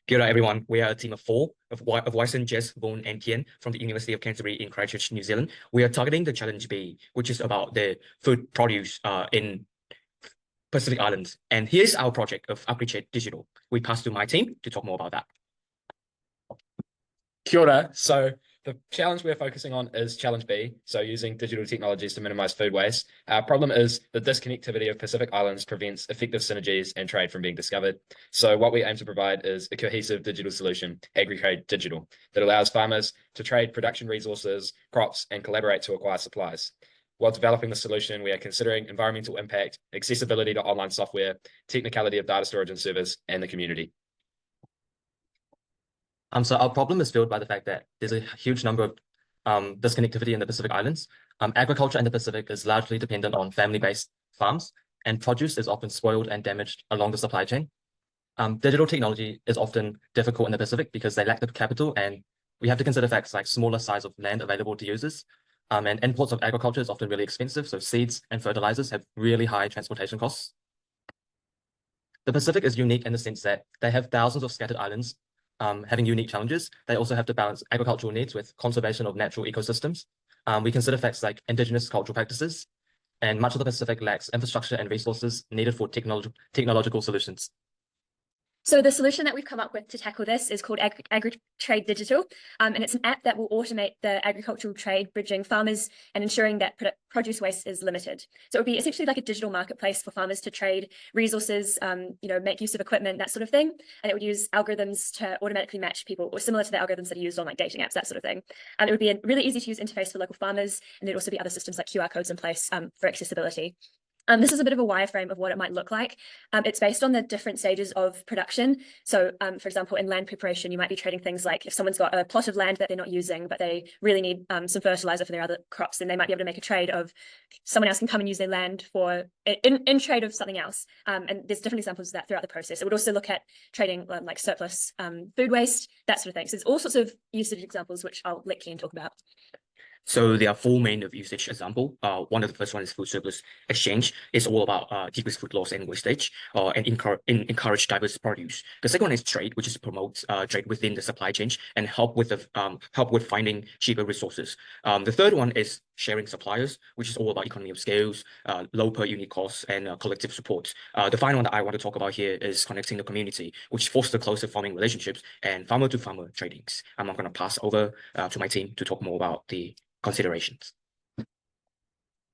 Kia ora, everyone. We are a team of four of Wyson, Jess, Vaughan, and Kian from the University of Canterbury in Christchurch, New Zealand. We are targeting the Challenge B, which is about the food produce in Pacific Islands. And here's our project of Upgrade Digital. We pass to my team to talk more about that. Kia ora. So the challenge we're focusing on is Challenge B, so using digital technologies to minimize food waste. Our problem is the disconnectivity of Pacific Islands prevents effective synergies and trade from being discovered. So what we aim to provide is a cohesive digital solution, AgriTrade Digital, that allows farmers to trade production resources, crops, and collaborate to acquire supplies. While developing the solution, we are considering environmental impact, accessibility to online software, technicality of data storage and servers, and the community. So our problem is fueled by the fact that there's a huge number of disconnectivity in the Pacific Islands. Agriculture in the Pacific is largely dependent on family-based farms, and produce is often spoiled and damaged along the supply chain. Digital technology is often difficult in the Pacific because they lack the capital, and we have to consider facts like smaller size of land available to users. And imports of agriculture is often really expensive, so seeds and fertilizers have really high transportation costs. The Pacific is unique in the sense that they have thousands of scattered islands having unique challenges. They also have to balance agricultural needs with conservation of natural ecosystems. We consider facts like indigenous cultural practices, and much of the Pacific lacks infrastructure and resources needed for technological solutions. So the solution that we've come up with to tackle this is called AgriTrade Digital, and it's an app that will automate the agricultural trade, bridging farmers and ensuring that produce waste is limited. So it would be essentially like a digital marketplace for farmers to trade resources, make use of equipment, that sort of thing. And it would use algorithms to automatically match people, or similar to the algorithms that are used on like dating apps, that sort of thing. And it would be a really easy to use interface for local farmers, and there'd also be other systems like QR codes in place for accessibility. This is a bit of a wireframe of what it might look like. It's based on the different stages of production. So, for example, in land preparation, you might be trading things like if someone's got a plot of land that they're not using, but they really need some fertilizer for their other crops, then they might be able to make a trade of someone else can come and use their land for in trade of something else. And there's different examples of that throughout the process. It would also look at trading like surplus food waste, that sort of thing. So there's all sorts of usage examples, which I'll let Kian talk about. So there are four main of usage example. One of the first one is food surplus exchange. It's all about decrease food loss and wastage and encourage diverse produce. The second one is trade, which is promote trade within the supply chain and help with finding cheaper resources. The third one is sharing suppliers, which is all about economy of scales, low per unit costs, and collective support. The final one that I want to talk about here is connecting the community, which fosters closer farming relationships and farmer-to-farmer tradings. I'm going to pass over to my team to talk more about the considerations.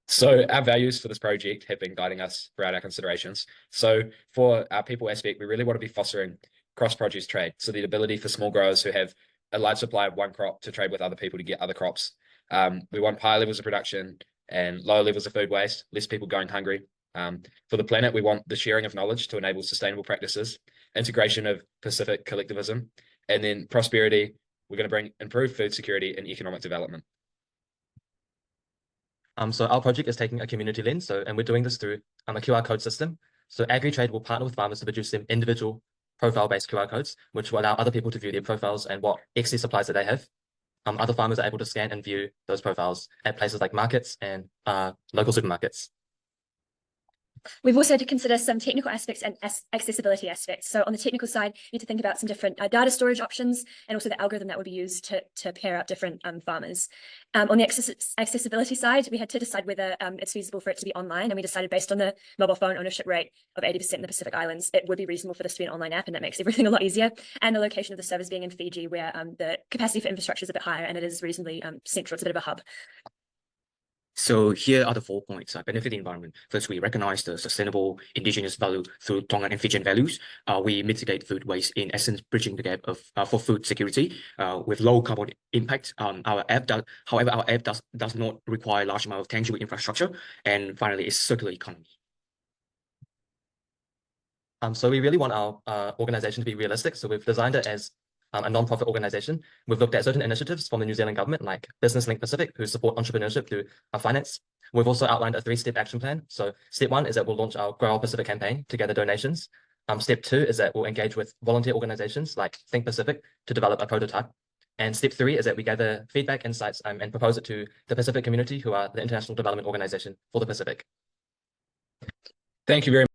So our values for this project have been guiding us throughout our considerations. So for our people aspect, we really want to be fostering cross-produce trade. So the ability for small growers who have a large supply of one crop to trade with other people to get other crops. We want higher levels of production and lower levels of food waste, less people going hungry. For the planet, we want the sharing of knowledge to enable sustainable practices, integration of Pacific collectivism, and then prosperity. We're going to bring improved food security and economic development. So our project is taking a community lens, and we're doing this through a QR code system. So AgriTrade will partner with farmers to produce them individual profile-based QR codes, which will allow other people to view their profiles and what excess supplies that they have. Other farmers are able to scan and view those profiles at places like markets and local supermarkets. We've also had to consider some technical aspects and accessibility aspects. So on the technical side, you need to think about some different data storage options and also the algorithm that would be used to pair up different farmers. On the accessibility side, we had to decide whether it's feasible for it to be online, and we decided based on the mobile phone ownership rate of 80% in the Pacific Islands, it would be reasonable for this to be an online app, and that makes everything a lot easier. And the location of the servers being in Fiji, where the capacity for infrastructure is a bit higher and it is reasonably central. It's a bit of a hub. So here are the 4 points. Benefit the environment. First, we recognize the sustainable indigenous value through Tongan and Fijian values. We mitigate food waste, in essence, bridging the gap for food security with low carbon impact. However, our app does not require a large amount of tangible infrastructure. And finally, it's circular economy. So we really want our organization to be realistic. So we've designed it as a non-profit organization. We've looked at certain initiatives from the New Zealand government, like Business Link Pacific, who support entrepreneurship through finance. We've also outlined a 3-step action plan. So step 1 is that we'll launch our Grow Our Pacific campaign to gather donations. Step 2 is that we'll engage with volunteer organizations like Think Pacific to develop a prototype. And step 3 is that we gather feedback, insights, and propose it to the Pacific community, who are the international development organization for the Pacific. Thank you very much.